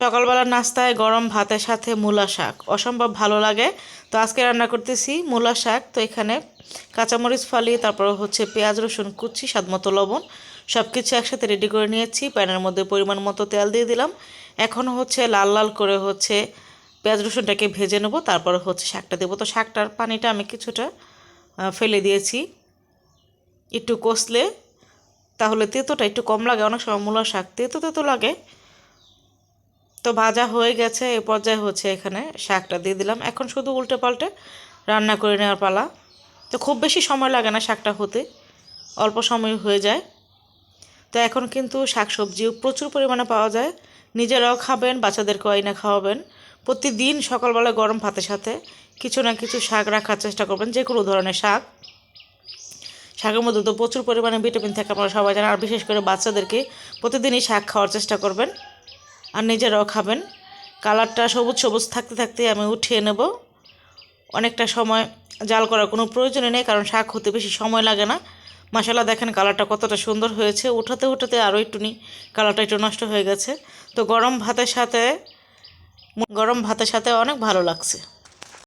সকালবেলার নাস্তায় গরম ভাতের সাথে মূলা শাক অসম্ভব ভালো লাগে। তো আজকে রান্না করতেছি মূলা শাক। তো এখানে কাঁচামরিচ ফালিয়ে তারপর হচ্ছে পেঁয়াজ রসুন কুচি স্বাদমতো লবণ সব কিছু একসাথে রেডি করে নিয়েছি। প্যানের মধ্যে পরিমাণ মতো তেল দিয়ে দিলাম। এখন হচ্ছে লাল লাল করে হচ্ছে পেঁয়াজ রসুনটাকে ভেজে নেব, তারপর হচ্ছে শাকটা দেবো। তো শাকটার পানিটা আমি কিছুটা ফেলে দিয়েছি। একটু কষলে তাহলে তেঁতোটা একটু কম লাগে, অনেক সময় মূলা শাক তেঁতো তেঁতো লাগে। তো ভাজা হয়ে গেছে, এ পর্যায়ে হচ্ছে এখানে শাকটা দিয়ে দিলাম। এখন শুধু উল্টে পাল্টে রান্না করে নেওয়ার পালা। তো খুব বেশি সময় লাগে না শাকটা হতে, অল্প সময় হয়ে যায়। তো এখন কিন্তু শাকসবজিও প্রচুর পরিমাণে পাওয়া যায়। নিজেরাও খাবেন, বাচ্চাদেরকেও আইনা খাওয়াবেন। প্রতিদিন সকালবেলা গরম ভাতের সাথে কিছু না কিছু শাক রাখার চেষ্টা করবেন, যে কোনো ধরনের শাক। শাকের মধ্যে তো প্রচুর পরিমাণে ভিটামিন থাকে, আপনারা সবাই জানেন। আর বিশেষ করে বাচ্চাদেরকে প্রতিদিনই শাক খাওয়ার চেষ্টা করবেন, আর নিজেরাও খাবেন। কালারটা সবুজ সবুজ থাকতে থাকতে আমি উঠিয়ে নেব। অনেকটা সময় জাল করার কোনো প্রয়োজনই নেই, কারণ শাক হতে বেশি সময় লাগে না। মাশাআল্লাহ, দেখেন কালারটা কতটা সুন্দর হয়েছে। উঠাতে উঠাতে আরও একটুনি কালারটা একটু নষ্ট হয়ে গেছে। তো গরম ভাতের সাথে অনেক ভালো লাগছে।